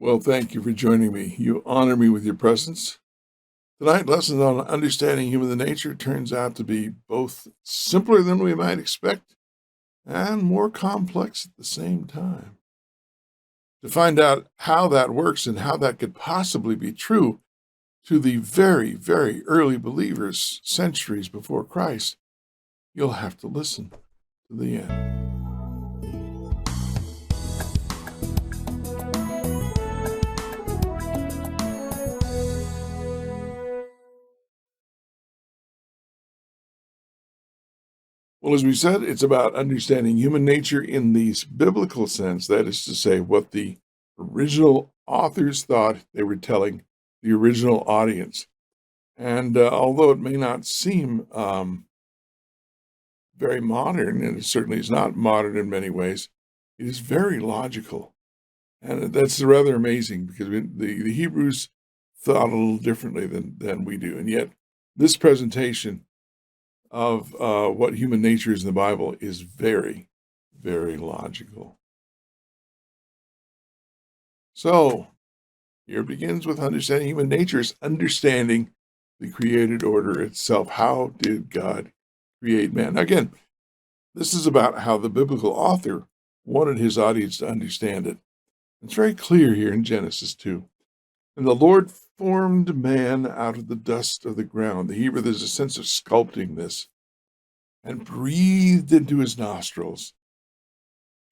Well, thank you for joining me. You honor me with your presence. Tonight, lesson on understanding human nature turns out to be both simpler than we might expect and more complex at the same time. To find out how that works and how that could possibly be true to the very, very early believers centuries before Christ, you'll have to listen to the end. Well, as we said, it's about understanding human nature in the biblical sense. That is to say, what the original authors thought they were telling the original audience. And although it may not seem very modern, and it certainly is not modern in many ways, it is very logical. And that's rather amazing because the Hebrews thought a little differently than we do. And yet, this presentation of what human nature is in the Bible is very, very logical. So here it begins with understanding human nature is understanding the created order itself. How did God create man? Now, again, this is about how the biblical author wanted his audience to understand it. It's very clear here in Genesis 2. And the Lord formed man out of the dust of the ground. The Hebrew, there's a sense of sculpting this, and breathed into his nostrils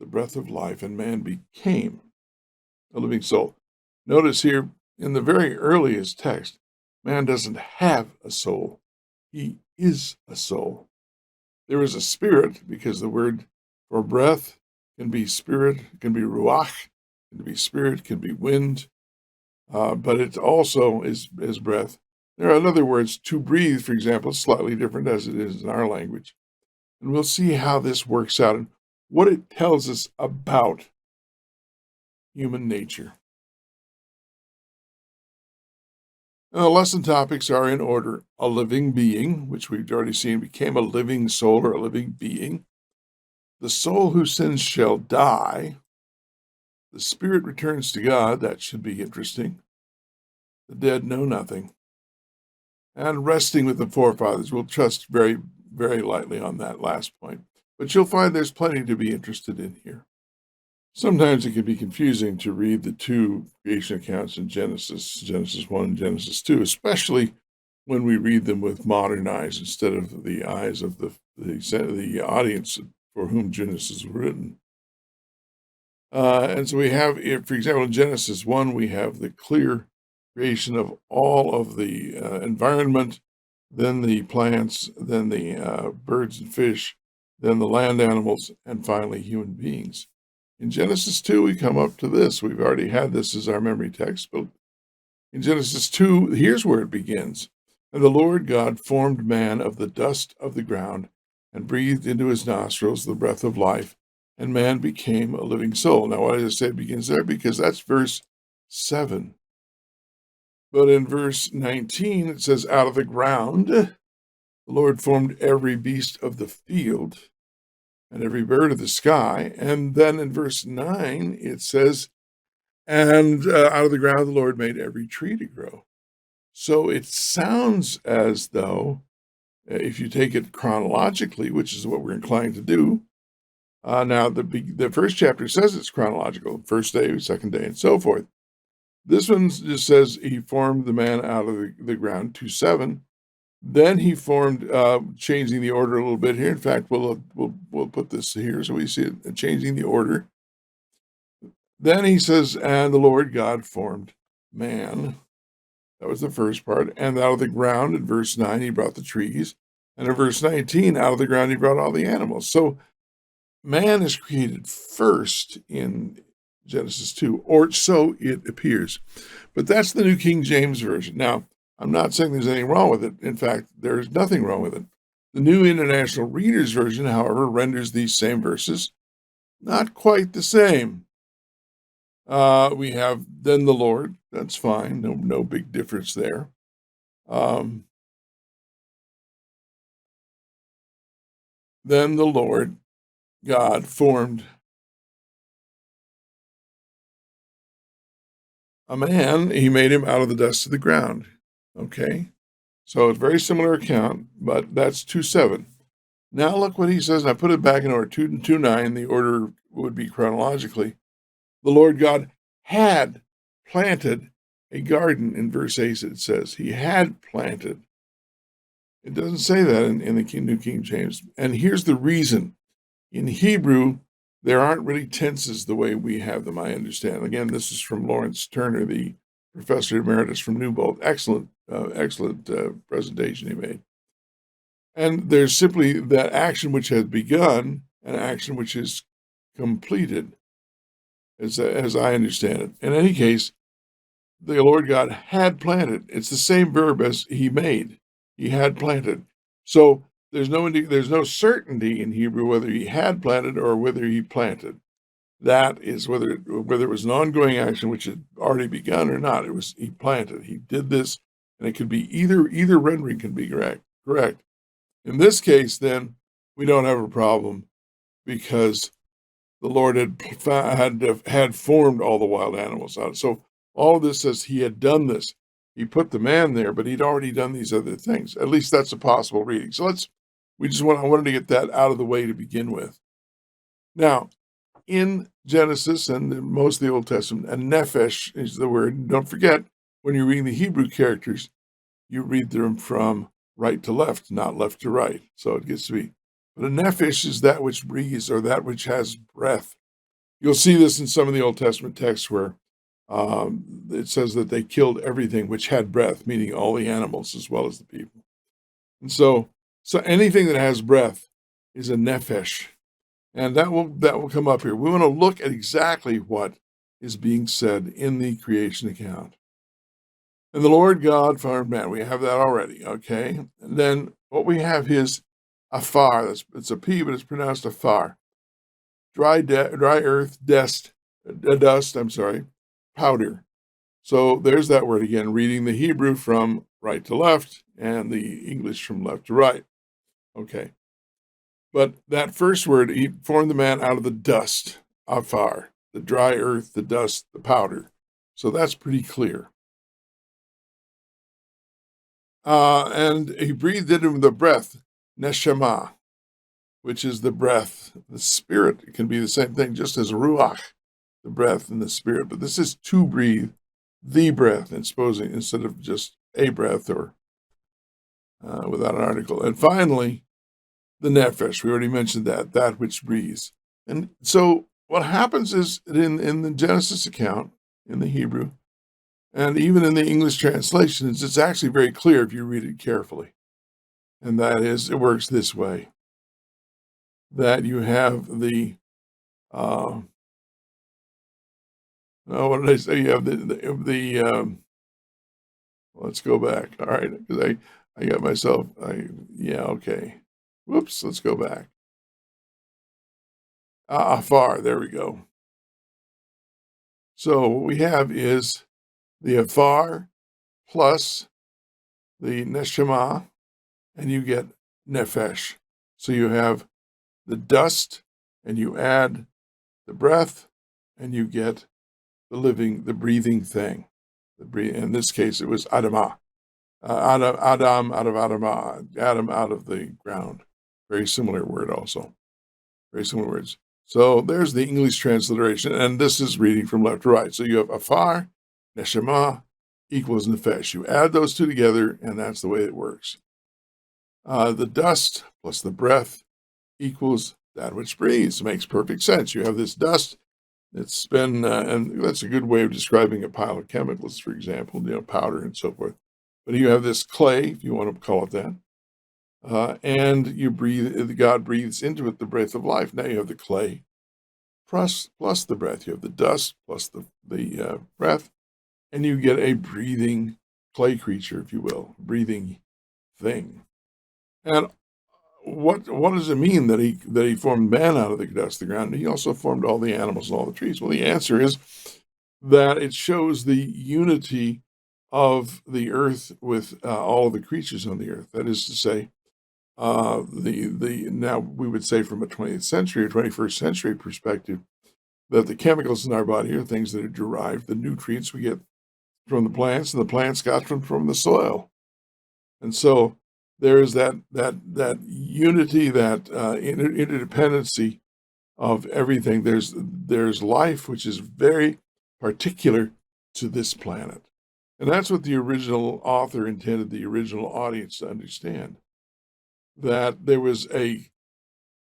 the breath of life, and man became a living soul. Notice here in the very earliest text, man doesn't have a soul. He is a soul. There is a spirit, because the word for breath can be spirit, can be ruach, can be spirit, can be wind, but it also is breath. There are, in other words, to breathe, for example, slightly different as it is in our language. And we'll see how this works out and what it tells us about human nature. Now, the lesson topics are in order: a living being, which we've already seen became a living soul or a living being. The soul who sins shall die. The spirit returns to God. That should be interesting. The dead know nothing. And resting with the forefathers. We'll trust very, very lightly on that last point. But you'll find there's plenty to be interested in here. Sometimes it can be confusing to read the two creation accounts in Genesis 1 and Genesis 2, especially when we read them with modern eyes instead of the eyes of the audience for whom Genesis was written. And so we have, for example, in Genesis 1, we have the clear creation of all of the environment, then the plants, then the birds and fish, then the land animals, and finally human beings. In Genesis 2, we come up to this. We've already had this as our memory text, but in Genesis 2, here's where it begins. And the Lord God formed man of the dust of the ground and breathed into his nostrils the breath of life, and man became a living soul. Now, why does it say it begins there? Because that's verse 7. But in verse 19, it says, out of the ground, the Lord formed every beast of the field and every bird of the sky. And then in verse 9, it says, and out of the ground the Lord made every tree to grow. So it sounds as though, if you take it chronologically, which is what we're inclined to do, now the first chapter says it's chronological, first day, second day, and so forth. This one just says he formed the man out of the ground, 2:7. Then he formed, changing the order a little bit here. In fact, we'll put this here so we see it, changing the order. Then he says, and the Lord God formed man. That was the first part. And out of the ground, in verse 9, he brought the trees. And in verse 19, out of the ground, he brought all the animals. So man is created first in Genesis 2, or so it appears. But that's the New King James Version. Now, I'm not saying there's anything wrong with it. In fact, there's nothing wrong with it. The New International Reader's Version, however, renders these same verses not quite the same. We have then the Lord. That's fine. No big difference there. Then the Lord God formed a man, he made him out of the dust of the ground. Okay? So it's a very similar account, but that's 2:7. Now look what he says, and I put it back in order, 2 and 2:9, the order would be chronologically. The Lord God had planted a garden in verse 8, it says. He had planted. It doesn't say that in the New King James. And here's the reason. In Hebrew, there aren't really tenses the way we have them, I understand. Again, this is from Lawrence Turner, the professor emeritus from Newbold. Excellent presentation he made. And there's simply that action which has begun and action which is completed, as I understand it. In any case, the Lord God had planted. It's the same verb as he made. He had planted. So there's no certainty in Hebrew whether he had planted or whether he planted. That is whether it was an ongoing action which had already begun or not. It was he planted. He did this, and it could be either rendering can be correct. Correct. In this case, then we don't have a problem because the Lord had formed all the wild animals out. So all of this says he had done this. He put the man there, but he'd already done these other things. At least that's a possible reading. So I wanted to get that out of the way to begin with. Now, in Genesis and most of the Old Testament, and nephesh is the word. Don't forget, when you're reading the Hebrew characters, you read them from right to left, not left to right. So it gets to be. But a nephesh is that which breathes or that which has breath. You'll see this in some of the Old Testament texts where it says that they killed everything which had breath, meaning all the animals as well as the people. And so anything that has breath is a nephesh. And that will come up here. We want to look at exactly what is being said in the creation account. And the Lord God formed man. We have that already, okay? And then what we have is afar. It's a P, but it's pronounced afar. Dry earth, dust, powder. So there's that word again, reading the Hebrew from right to left and the English from left to right. Okay. But that first word, he formed the man out of the dust, afar, the dry earth, the dust, the powder. So that's pretty clear. And he breathed into him the breath, neshama, which is the breath, the spirit. It can be the same thing, just as ruach, the breath and the spirit. But this is to breathe, the breath, instead of just a breath or without an article. And finally, the nephesh. We already mentioned that which breathes. And so what happens is in the Genesis account, in the Hebrew, and even in the English translations, it's actually very clear if you read it carefully. And that is, it works this way. That you have the, what did I say? You have let's go back. All right, because I got myself, okay. Whoops, let's go back. Afar, there we go. So what we have is the afar plus the neshama, and you get nephesh. So you have the dust, and you add the breath, and you get the breathing thing. In this case, it was Adamah. Adam out of Adamah, Adam out of the ground. Very similar word also. Very similar words. So there's the English transliteration, and this is reading from left to right. So you have afar, neshama, equals nephesh. You add those two together, and that's the way it works. The dust plus the breath equals that which breathes. It makes perfect sense. You have this dust. It's been, and that's a good way of describing a pile of chemicals, for example, powder and so forth. But you have this clay, if you want to call it that, and you breathe. God breathes into it the breath of life. Now you have the clay plus the breath. You have the dust plus the breath, and you get a breathing clay creature, if you will, breathing thing. And what does it mean that he formed man out of the dust of the ground? And he also formed all the animals and all the trees. Well, the answer is that it shows the unity of the earth with all of the creatures on the earth. That is to say, now we would say from a 20th century or 21st century perspective that the chemicals in our body are things that are derived, the nutrients we get from the plants, and the plants got from the soil. And so there is that unity, that interdependency of everything. There's life which is very particular to this planet. And that's what the original author intended the original audience to understand, that there was a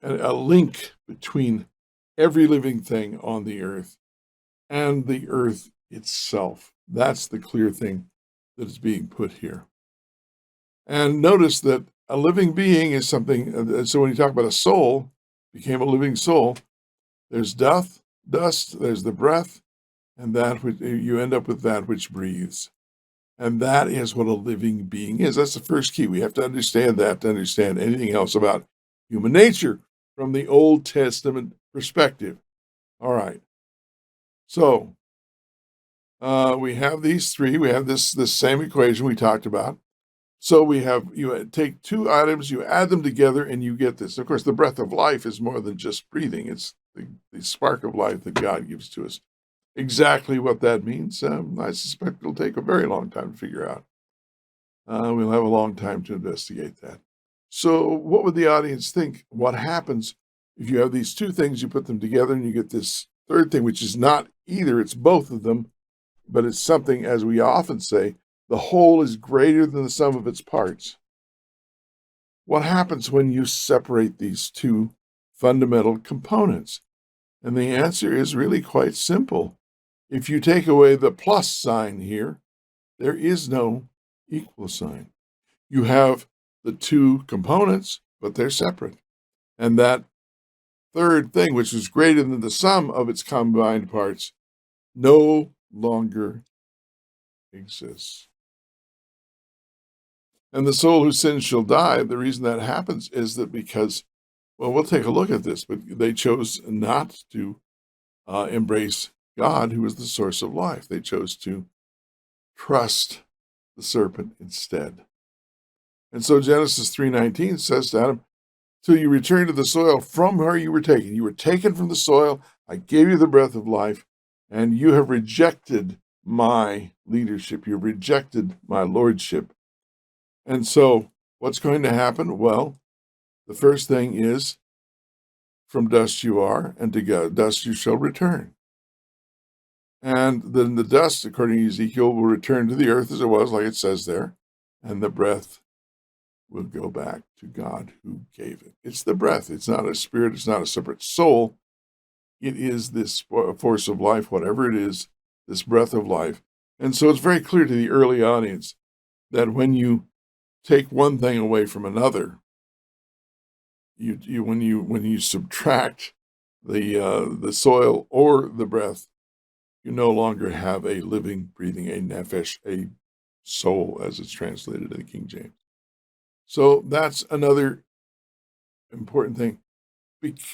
link between every living thing on the earth and the earth itself. That's the clear thing that is being put here. And notice that a living being is something, so when you talk about a soul, became a living soul, there's dust, there's the breath, and that which you end up with that which breathes. And that is what a living being is. That's the first key. We have to understand that to understand anything else about human nature from the Old Testament perspective. All right. So we have these three. We have this same equation we talked about. So we have, you take two items, you add them together, and you get this. Of course, the breath of life is more than just breathing. It's the spark of life that God gives to us. Exactly what that means, I suspect it'll take a very long time to figure out. We'll have a long time to investigate that. So what would the audience think? What happens if you have these two things, you put them together, and you get this third thing, which is not either, it's both of them, but it's something, as we often say, the whole is greater than the sum of its parts. What happens when you separate these two fundamental components? And the answer is really quite simple. If you take away the plus sign here, there is no equal sign. You have the two components, but they're separate. And that third thing, which is greater than the sum of its combined parts, no longer exists. And the soul who sins shall die. The reason that happens is that because, well, we'll take a look at this, but they chose not to embrace God, who is the source of life. They chose to trust the serpent instead. And so Genesis 3:19 says to Adam, till you return to the soil from where you were taken. You were taken from the soil. I gave you the breath of life, and you have rejected my leadership. You've rejected my lordship. And so what's going to happen? Well, the first thing is, from dust you are, and to dust you shall return. And then the dust, according to Ezekiel, will return to the earth as it was, like it says there, and the breath will go back to God who gave it. It's the breath. It's not a spirit. It's not a separate soul. It is this force of life, whatever it is, this breath of life. And so it's very clear to the early audience that when you take one thing away from another, when you subtract the soil or the breath, you no longer have a living, breathing, a nephesh, a soul, as it's translated in the King James. So that's another important thing.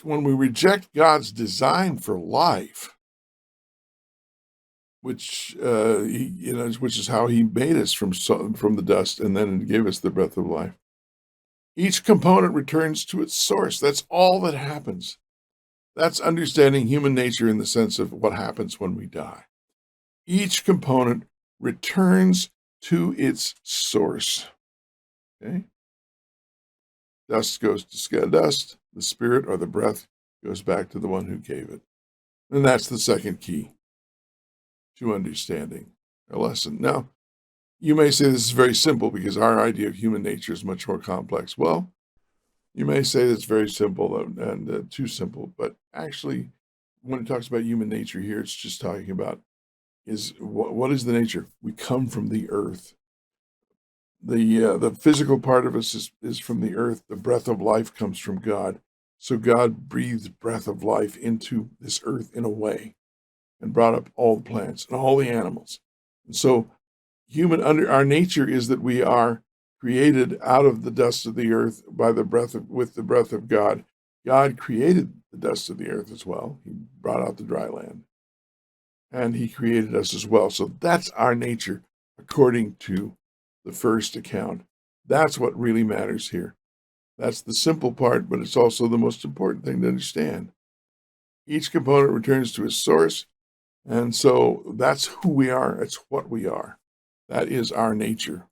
When we reject God's design for life, which which is how He made us from the dust and then gave us the breath of life, each component returns to its source. That's all that happens. That's understanding human nature in the sense of what happens when we die. Each component returns to its source. Okay? Dust goes to dust. The spirit or the breath goes back to the one who gave it. And that's the second key to understanding a lesson. Now, you may say this is very simple because our idea of human nature is much more complex. Well, you may say that's very simple and too simple, but actually, when it talks about human nature here, it's just talking about what is the nature? We come from the earth. The physical part of us is from the earth. The breath of life comes from God. So God breathed breath of life into this earth in a way and brought up all the plants and all the animals. And so our nature is that we are created out of the dust of the earth with the breath of God. God created the dust of the earth as well. He brought out the dry land. And He created us as well. So that's our nature according to the first account. That's what really matters here. That's the simple part, but it's also the most important thing to understand. Each component returns to its source, and so that's who we are. It's what we are. That is our nature.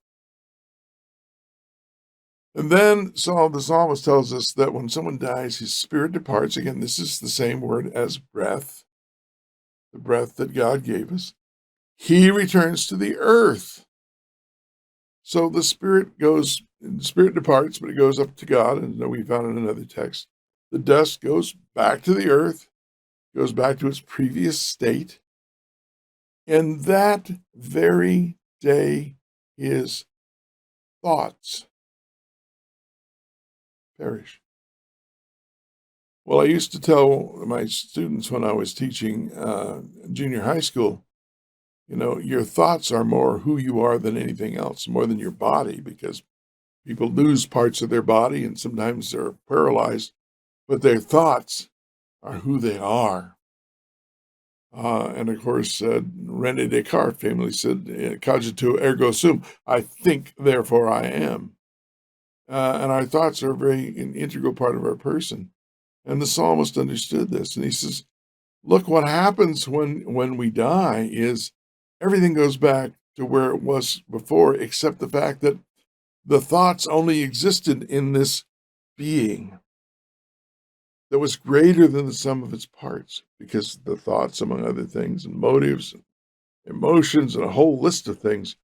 And then the psalmist tells us that when someone dies, his spirit departs. Again, this is the same word as breath, the breath that God gave us. He returns to the earth. So the spirit departs, but it goes up to God, and we found in another text. The dust goes back to the earth, goes back to its previous state, and that very day his thoughts perish. Well, I used to tell my students when I was teaching junior high school, your thoughts are more who you are than anything else, more than your body, because people lose parts of their body and sometimes they're paralyzed, but their thoughts are who they are. And of course, Rene Descartes famously said, cogito ergo sum, I think, therefore I am. And our thoughts are an integral part of our person. And the psalmist understood this. And he says, look, what happens when we die is everything goes back to where it was before, except the fact that the thoughts only existed in this being that was greater than the sum of its parts, because the thoughts, among other things, and motives, and emotions, and a whole list of things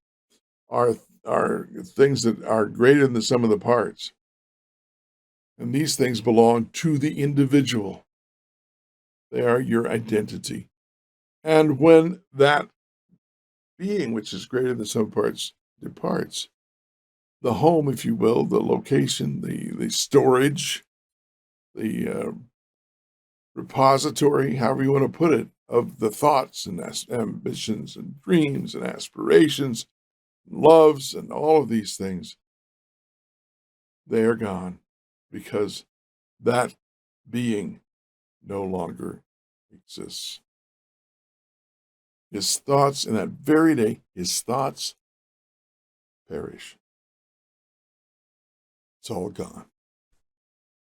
are things that are greater than the sum of the parts. And these things belong to the individual. They are your identity. And when that being, which is greater than the sum of parts, departs, the home, if you will, the location, the storage, the repository, however you want to put it, of the thoughts and ambitions and dreams and aspirations, loves, and all of these things, they are gone because that being no longer exists. His thoughts, in that very day, his thoughts perish. It's all gone.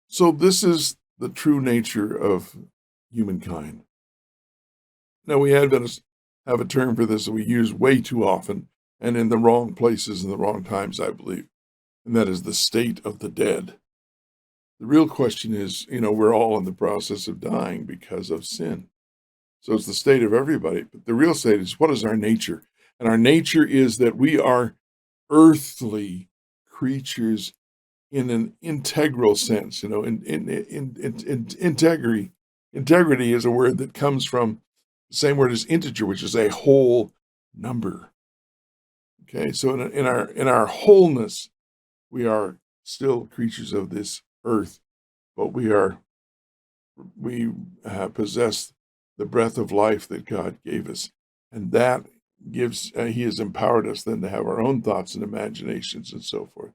So this is the true nature of humankind. Now, we Adventists have a term for this that we use way too often and in the wrong places and the wrong times, I believe, and that is the state of the dead. The real question is, we're all in the process of dying because of sin. So it's the state of everybody. But the real state is, what is our nature? And our nature is that we are earthly creatures in an integral sense. Integrity. Integrity is a word that comes from the same word as integer, which is a whole number. Okay, so in our wholeness, we are still creatures of this earth, but we possess the breath of life that God gave us, and that gives He has empowered us then to have our own thoughts and imaginations and so forth.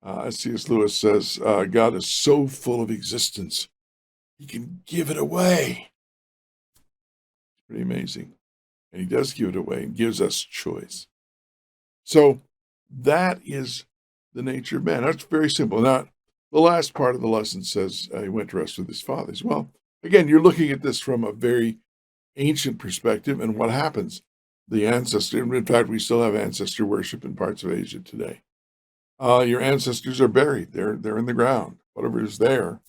As C.S. Lewis says, God is so full of existence, He can give it away. It's pretty amazing. And He does give it away and gives us choice. So that is the nature of man. That's very simple. Now, the last part of the lesson says he went to rest with his fathers. Well, again, you're looking at this from a very ancient perspective, and what happens? The ancestor, in fact, we still have ancestor worship in parts of Asia today. Your ancestors are buried. They're in the ground, whatever is there.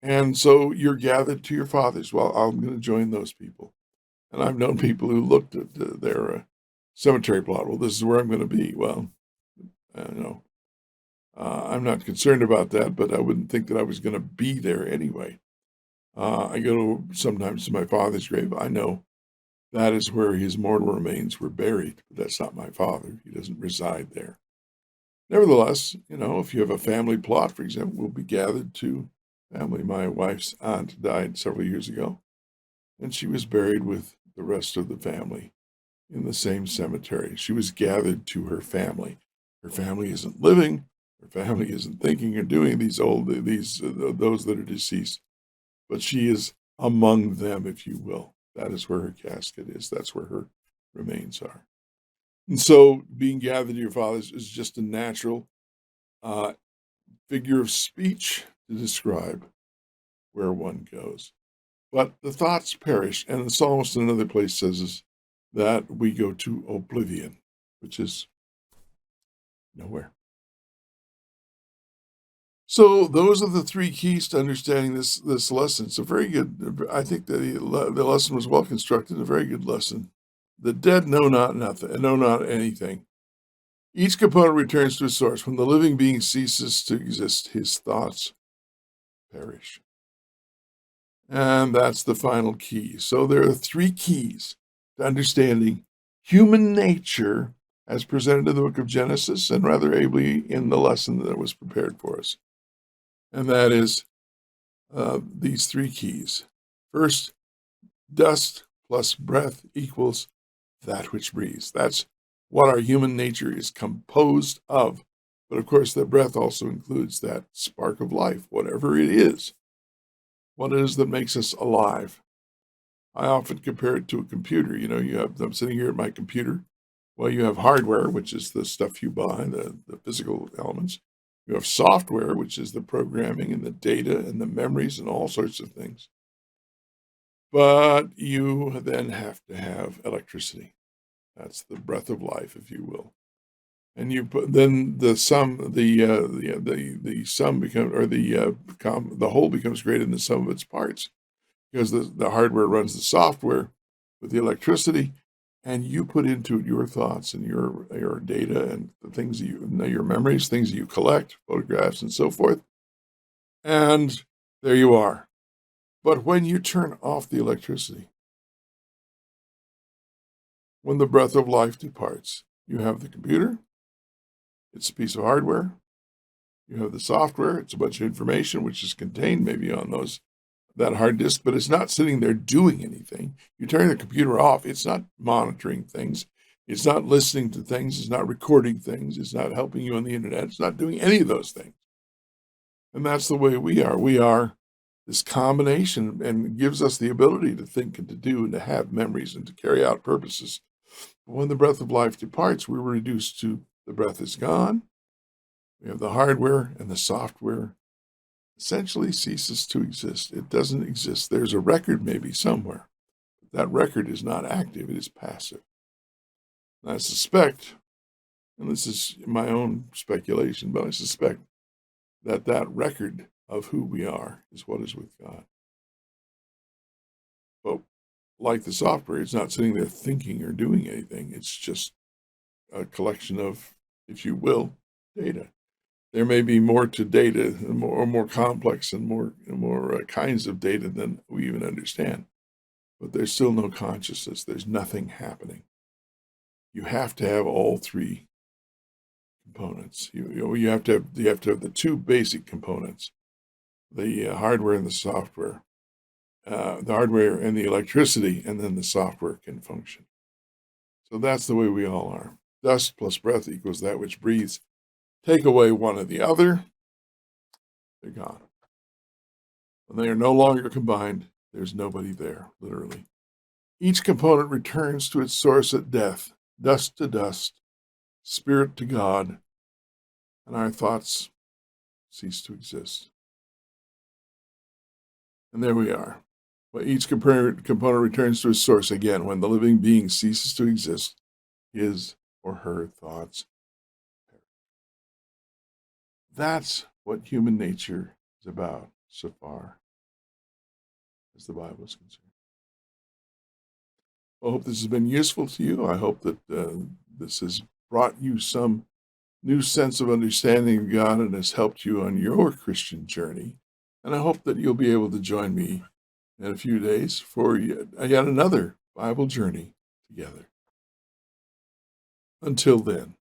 And so you're gathered to your fathers. Well, I'm going to join those people. And I've known people who looked at their cemetery plot. Well, this is where I'm going to be. Well, I'm not concerned about that, but I wouldn't think that I was going to be there anyway. I go sometimes to my father's grave. I know that is where his mortal remains were buried, but that's not my father. He doesn't reside there. Nevertheless, if you have a family plot, for example, we'll be gathered to family. My wife's aunt died several years ago, and she was buried with the rest of the family in the same cemetery. She was gathered to her family. Her family isn't living. Her family isn't thinking or doing those that are deceased, but she is among them, if you will. That is where her casket is. That's where her remains are. And so being gathered to your fathers is just a natural figure of speech to describe where one goes. But the thoughts perish, and the psalmist in another place says that we go to oblivion. which is nowhere. So those are the three keys to understanding this lesson. It's a very good. I think the lesson was well constructed. A very good lesson. The dead know not nothing, know not anything. Each component returns to its source. When the living being ceases to exist, his thoughts perish. And that's the final key. So there are three keys to understanding human nature as presented in the book of Genesis and rather ably in the lesson that was prepared for us. And that is these three keys. First, dust plus breath equals that which breathes. That's what our human nature is composed of. But of course, that breath also includes that spark of life, whatever it is, what it is that makes us alive. I often compare it to a computer. I'm sitting here at my computer. Well, you have hardware, which is the stuff you buy, the physical elements. You have software, which is the programming and the data and the memories and all sorts of things. But you then have to have electricity. That's the breath of life, if you will. And you put then the sum, the sum becomes, or the whole becomes greater than the sum of its parts, because the hardware runs the software with the electricity, and you put into it your thoughts and your data and the things that your memories, things that you collect, photographs and so forth. And there you are. But when you turn off the electricity, when the breath of life departs, you have the computer, it's a piece of hardware. You have the software, it's a bunch of information which is contained maybe on that hard disk, but it's not sitting there doing anything. You turn the computer off, it's not monitoring things, it's not listening to things, it's not recording things, it's not helping you on the internet, it's not doing any of those things. And that's the way we are. We are this combination, and it gives us the ability to think and to do and to have memories and to carry out purposes. But when the breath of life departs, we're reduced to the breath is gone. We have the hardware, and the software essentially ceases to exist. It doesn't exist. There's a record maybe somewhere. That record is not active. It is passive. And I suspect, and this is my own speculation, but I suspect that record of who we are is what is with God. But like the software, it's not sitting there thinking or doing anything. It's just a collection of, if you will, data. There may be more to data, more complex and more kinds of data than we even understand. But there's still no consciousness. There's nothing happening. You have to have all three components. You have to have the two basic components: the hardware and the software, the hardware and the electricity, and then the software can function. So that's the way we all are. Dust plus breath equals that which breathes. Take away one or the other, they're gone. When they are no longer combined, there's nobody there, literally. Each component returns to its source at death, dust to dust, spirit to God, and our thoughts cease to exist. And there we are. Well, each component returns to its source again when the living being ceases to exist, his or her thoughts. That's what human nature is about so far as the Bible is concerned. I hope this has been useful to you. I hope that this has brought you some new sense of understanding of God and has helped you on your Christian journey. And I hope that you'll be able to join me in a few days for yet another Bible journey together. Until then.